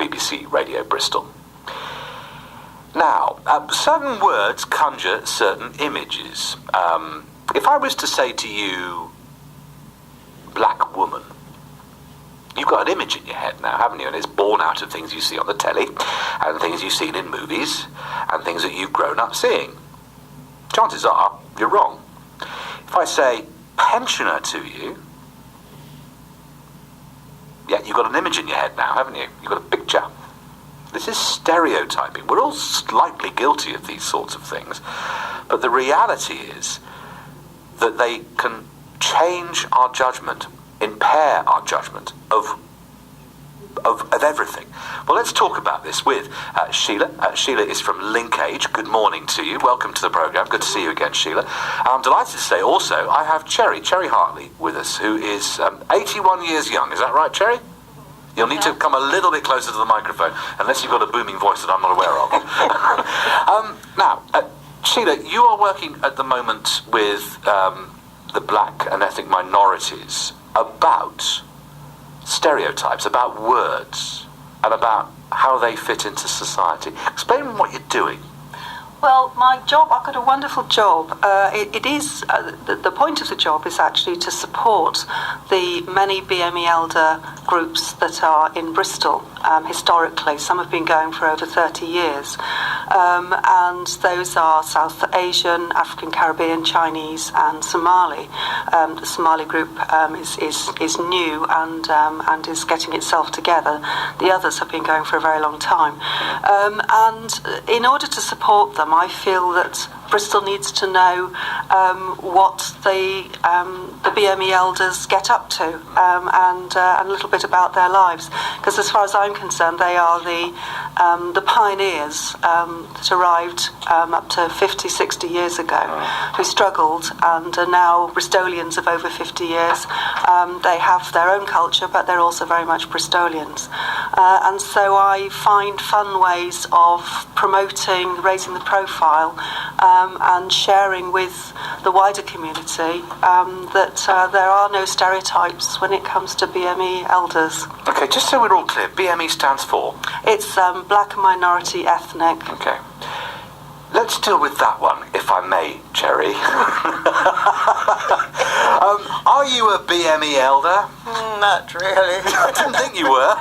BBC Radio Bristol. Now, certain words conjure certain images. If I was to say to you, black woman, you've got an image in your head now, haven't you? And it's born out of things you see on the telly, and things you've seen in movies, and things that you've grown up seeing. Chances are, you're wrong. If I say pensioner to you, yeah, you've got an image in your head now, haven't you? You've got a picture. This is stereotyping. We're all slightly guilty of these sorts of things, but the reality is that they can change our judgment, impair our judgment of everything. Well, let's talk about this with Shelagh. Shelagh is from LinkAge. Good morning to you. Welcome to the programme. Good to see you again, Shelagh. And I'm delighted to say also I have Cherry Hartley with us, who is 81 years young. Is that right, Cherry? You'll need to come a little bit closer to the microphone, unless you've got a booming voice that I'm not aware of. Now, Shelagh, you are working at the moment with the black and ethnic minorities about stereotypes, about words, and about how they fit into society. Explain what you're doing. Well, my job, I've got a wonderful job. It is, the point of the job is actually to support the many BME elder groups that are in Bristol historically. Some have been going for over 30 years. And those are South Asian, African, Caribbean, Chinese and Somali. The Somali group is new and is getting itself together. The others have been going for a very long time. And in order to support them, I feel that Bristol needs to know what the BME elders get up to and a little bit about their lives. Because as far as I'm concerned, they are the pioneers that arrived up to 50, 60 years ago, who struggled and are now Bristolians of over 50 years. They have their own culture, but they're also very much Bristolians. And so I find fun ways of promoting, raising the profile, and sharing with the wider community that there are no stereotypes when it comes to BME elders. Okay, just so we're all clear, BME stands for? It's Black and Minority Ethnic. Okay. Let's deal with that one, if I may, Cherry. Are you a BME elder? Not really. I didn't think you were.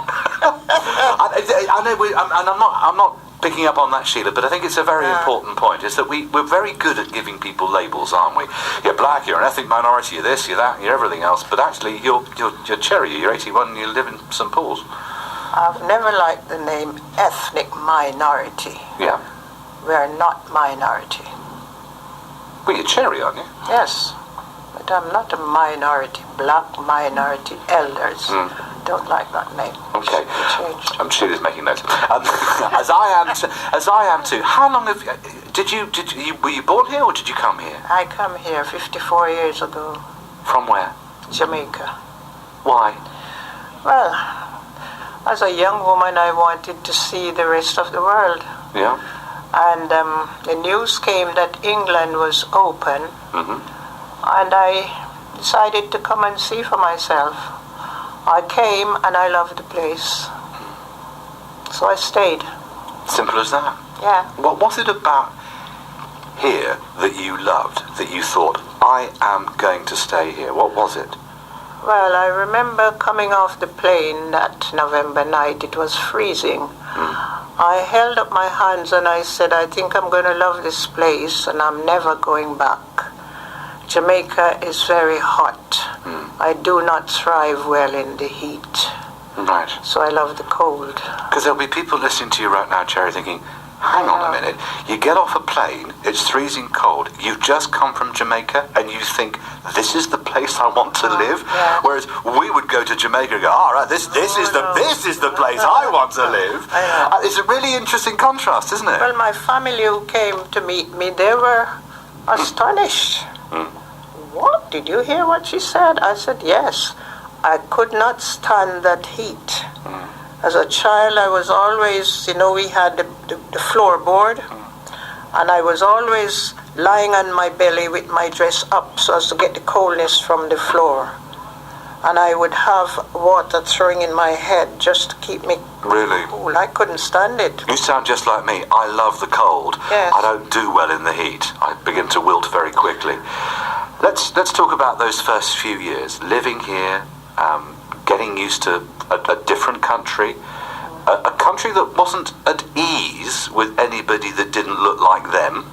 I know, I'm not picking up on that, Shelagh, but I think it's a very important point, is that we're very good at giving people labels, aren't we? You're black, you're an ethnic minority, you're this, you're that, you're everything else, but actually you're Cherry, you're 81 and you live in St Paul's. I've never liked the name ethnic minority. Yeah. We're not minority. Well, you're Cherry, aren't you? Yes, but I'm not a minority, black minority elders. Don't like that name. Okay. Changed. I'm sure he's making notes. As I am too. How long have were you born here or did you come here? I come here 54 years ago. From where? Jamaica. Why? Well, as a young woman, I wanted to see the rest of the world. Yeah. And the news came that England was open, and I decided to come and see for myself. I came and I loved the place, so I stayed. Simple as that. Yeah. What was it about here that you loved, that you thought, I am going to stay here? What was it? Well, I remember coming off the plane that November night. It was freezing. I held up my hands and I said, I think I'm going to love this place and I'm never going back. Jamaica is very hot. I do not thrive well in the heat. Right. So I love the cold. Because there'll be people listening to you right now, Cherry, thinking, hang on a minute, you get off a plane, it's freezing cold, you've just come from Jamaica and you think, this is the place I want to live? Yeah. Whereas we would go to Jamaica and go, all right, this is the place I want to live. It's a really interesting contrast, isn't it? Well, my family who came to meet me, they were astonished. What? Did you hear what she said? I said, yes. I could not stand that heat. As a child, I was always, we had the floorboard, and I was always lying on my belly with my dress up so as to get the coldness from the floor. and I would have water throwing in my head just to keep me Really? cool. I couldn't stand it. You sound just like me. I love the cold. Yes. I don't do well in the heat. I begin to wilt very quickly. Let's talk about those first few years, living here, getting used to a different country, a country that wasn't at ease with anybody that didn't look like them.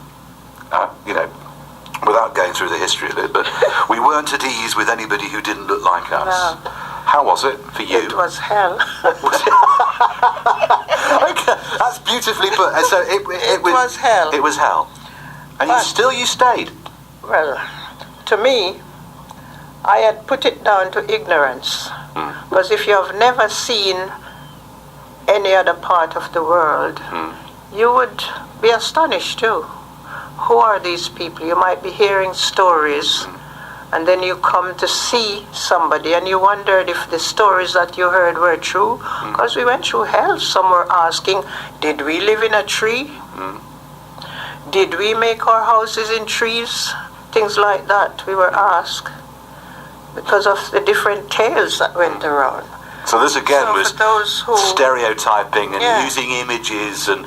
Without going through the history of it, but we weren't at ease with anybody who didn't look like us. No. How was it for you? It was hell. Okay, that's beautifully put. So it was hell. It was hell. And you stayed. Well, to me, I had put it down to ignorance. Because if you have never seen any other part of the world, you would be astonished too. Who are these people? You might be hearing stories, and then you come to see somebody, and you wondered if the stories that you heard were true. Because we went through hell. Some were asking, did we live in a tree? Did we make our houses in trees? Things like that we were asked because of the different tales that went around. So this again So was for those who, stereotyping and Yeah. using images and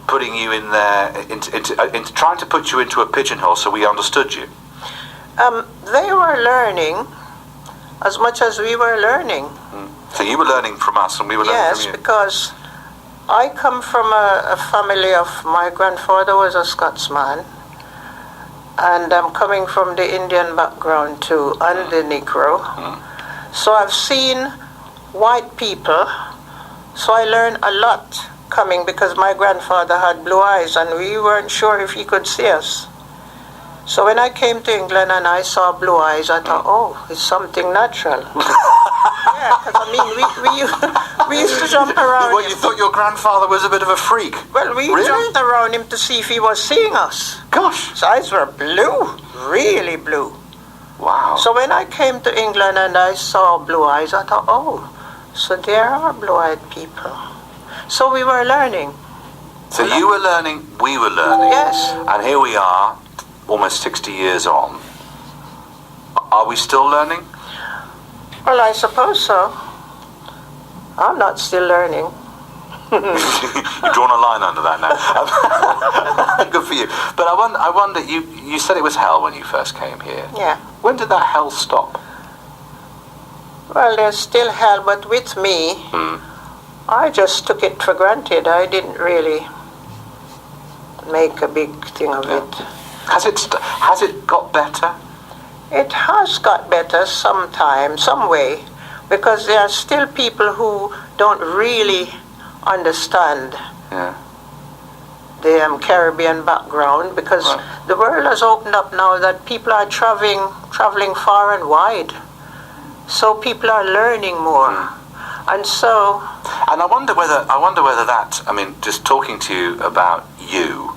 putting you in there, into trying to put you into a pigeonhole so we understood you. they were learning as much as we were learning. So you were learning from us and we were learning Yes, from you. because I come from a family of, my grandfather was a Scotsman, and I'm coming from the Indian background too, and the Negro. So I've seen white people, so I learned a lot coming because my grandfather had blue eyes and we weren't sure if he could see us. So when I came to England and I saw blue eyes, I thought, oh, it's something natural. Yeah, because I mean, we used to jump around What, him. you thought your grandfather was a bit of a freak? Well, we Really? jumped around him to see if he was seeing us. Gosh. His eyes were blue, really blue. Wow. So when I came to England and I saw blue eyes, I thought, oh, so there are blue-eyed people. So we were learning. So you were learning, we were learning. Yes. And here we are, almost 60 years on. Are we still learning? Well, I suppose so. I'm not still learning. You've drawn a line under that now. Good for you. But I wonder, you said it was hell when you first came here. Yeah. When did that hell stop? Well, there's still hell, but with me, I just took it for granted. I didn't really make a big thing of it. Has it got better? It has got better sometime, some way, because there are still people who don't really understand the Caribbean background, because the world has opened up now that people are traveling far and wide. So people are learning more. And so... And I wonder whether that, I mean, just talking to you about you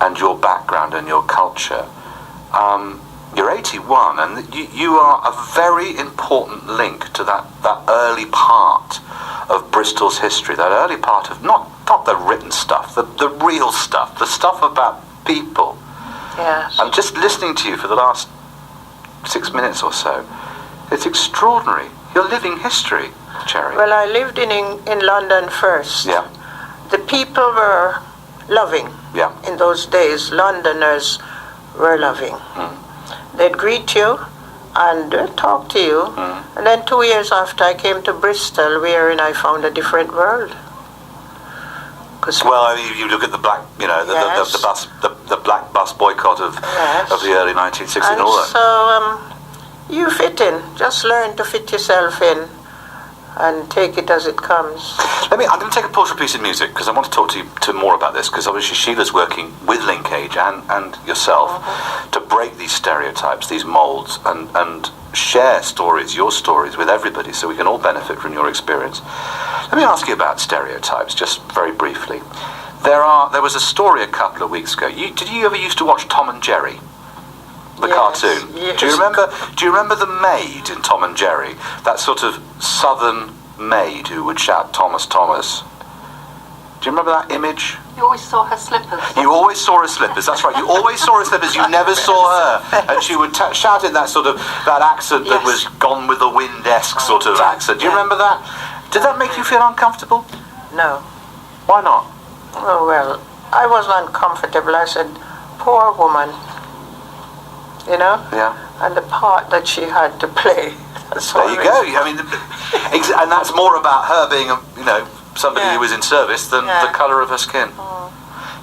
and your background and your culture, you're 81 and you are a very important link to that early part of Bristol's history, that early part of not the written stuff, the real stuff, the stuff about people. Yes. I'm just listening to you for the last 6 minutes or so. It's extraordinary. You're living history, Cherry. Well, I lived in London first. Yeah. The people were loving. Yeah. In those days, Londoners were loving. They'd greet you and talk to you. And then 2 years after, I came to Bristol, wherein I found a different world. Well, you look at the black, the black bus boycott of the early 1960s and all that. So you fit in. Just learn to fit yourself in and take it as it comes. I'm going to take a portable piece of music because I want to talk to you more about this, because obviously Sheila's working with LinkAge and yourself to break these stereotypes, these molds, and share stories, your stories, with everybody so we can all benefit from your experience. Let me ask you about stereotypes, just very briefly. There was a story a couple of weeks ago. Did you ever used to watch Tom and Jerry? The cartoon. Yes. Do you remember the maid in Tom and Jerry? That sort of southern maid who would shout, "Thomas, Thomas." Do you remember that image? You always saw her slippers. You always saw her slippers, that's right. You always saw her slippers, you never saw her. And she would shout in that sort of, that accent that was Gone with the Wind-esque sort of accent. Do you remember that? Did that make you feel uncomfortable? No. Why not? Oh, well, I was uncomfortable. I said, poor woman. You know? Yeah. And the part that she had to play. There you go. I mean, and that's more about her being, somebody who was in service than the colour of her skin.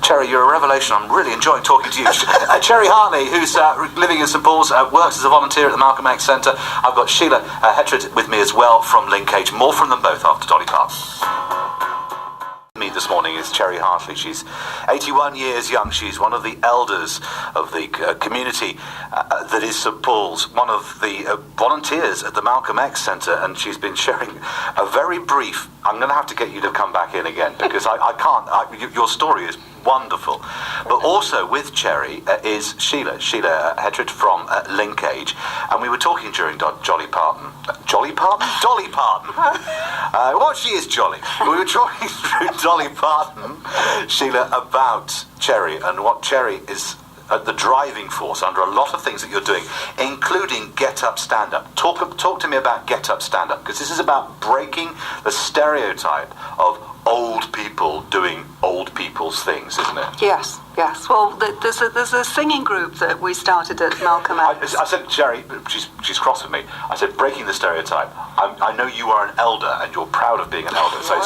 Cherry, you're a revelation. I'm really enjoying talking to you. Cherry Hartley, who's living in St Paul's, works as a volunteer at the Malcolm X Centre. I've got Shelagh Hetreed with me as well from LinkAge. More from them both after Dolly Parton. Me this morning is Cherry Hartley. She's 81 years young. She's one of the elders of the community that is St Paul's, one of the volunteers at the Malcolm X Centre, and she's been sharing a very brief. I'm going to have to get you to come back in again because I can't. Your story is wonderful. But also with Cherry is Shelagh Hetreed from LinkAge, and we were talking during Dolly Parton. Dolly Parton? Well, she is jolly. We were talking through Dolly Parton, Shelagh, about Cherry and what Cherry is the driving force under a lot of things that you're doing, including Get Up Stand Up. Talk to me about Get Up Stand Up, because this is about breaking the stereotype of old people doing old people's things, isn't it? Yes. Well, there's a singing group that we started at Malcolm X. I said, Cherry, she's cross with me. I said, breaking the stereotype. I know you are an elder and you're proud of being an elder. So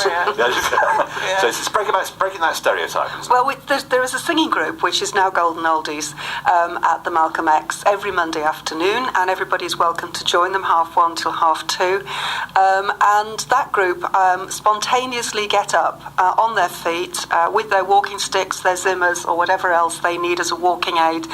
it's breaking that stereotype, isn't it? Well, there is a singing group which is now Golden Oldies at the Malcolm X every Monday afternoon, and everybody's welcome to join them 1:30 till 2:30. And that group spontaneously get up on their feet with their walking sticks, their zimmers, or whatever else they need as a walking aid,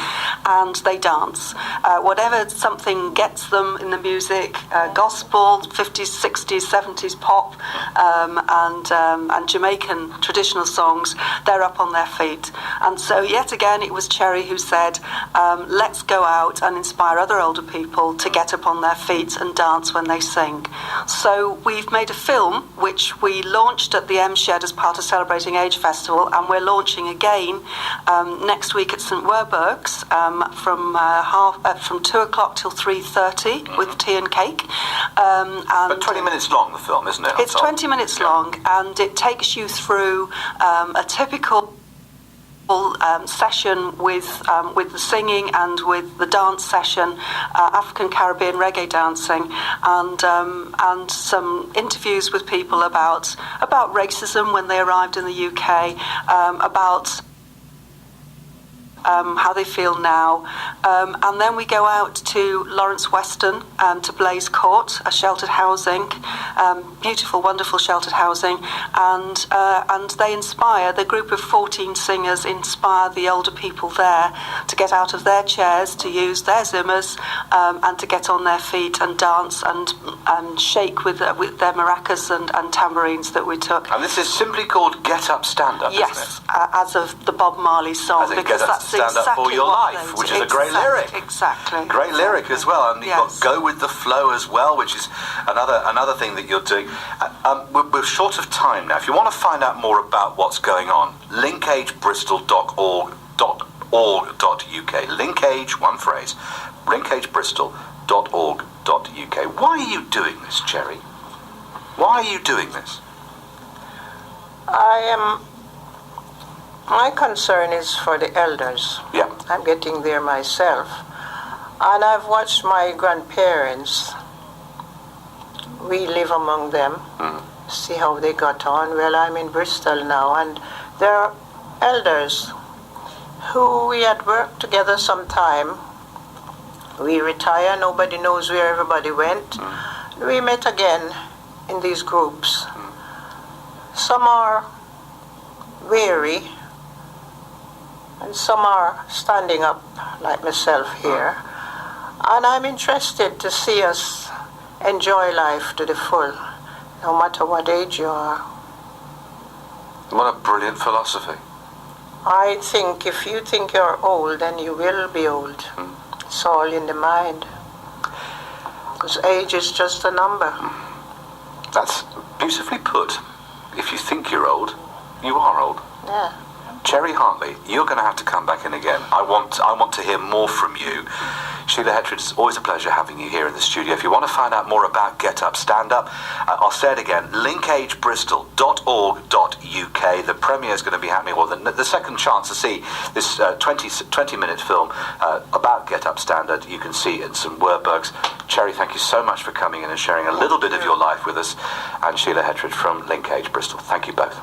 and they dance. Whatever something gets them in the music, gospel, 50s, 60s, 70s pop, and Jamaican traditional songs, they're up on their feet. And so yet again it was Cherry who said, let's go out and inspire other older people to get up on their feet and dance when they sing. So we've made a film which we launched at the M Shed as part of Celebrating Age Festival, and we're launching again next week at St Werburgh's from 2 o'clock till 3:30 with tea and cake. But 20 minutes long, the film, isn't it? It's 20 minutes long, and it takes you through a typical session with the singing and with the dance session, African Caribbean reggae dancing, and some interviews with people about racism when they arrived in the UK, about how they feel now, and then we go out to Lawrence Weston, to Blaze Court, a sheltered housing, beautiful, wonderful sheltered housing, and they inspire, the group of 14 singers inspire the older people there to get out of their chairs, to use their zimmers, and to get on their feet and dance and shake with their maracas and tambourines that we took. And this is simply called Get Up Stand Up, yes, isn't it? As of the Bob Marley song, because that's Stand Up for Your Life, which is a great lyric. Exactly. Great lyric as well. And you've got Go With The Flow as well, which is another thing that you're doing. We're short of time now. If you want to find out more about what's going on, linkagebristol.org.uk. LinkAge, one phrase, linkagebristol.org.uk. Why are you doing this, Cherry? Why are you doing this? My concern is for the elders. Yeah. I'm getting there myself. And I've watched my grandparents. We live among them, see how they got on. Well, I'm in Bristol now, and there are elders who we had worked together sometime. We retire, nobody knows where everybody went. We met again in these groups. Some are weary, and some are standing up like myself here. And I'm interested to see us enjoy life to the full, no matter what age you are. What a brilliant philosophy. I think if you think you're old, then you will be old. It's all in the mind. Because age is just a number. That's beautifully put. If you think you're old, You are old. Yeah. Cherry Hartley, you're going to have to come back in again. I want to hear more from you. Shelagh Hetreed, it's always a pleasure having you here in the studio. If you want to find out more about Get Up, Stand Up, I'll say it again, linkagebristol.org.uk. The premiere is going to be happening, or the second chance to see this 20-minute film about Get Up, Stand Up. You can see in St Werburgh's. Cherry, thank you so much for coming in and sharing a little bit of your life with us. And Shelagh Hetreed from LinkAge Bristol. Thank you both.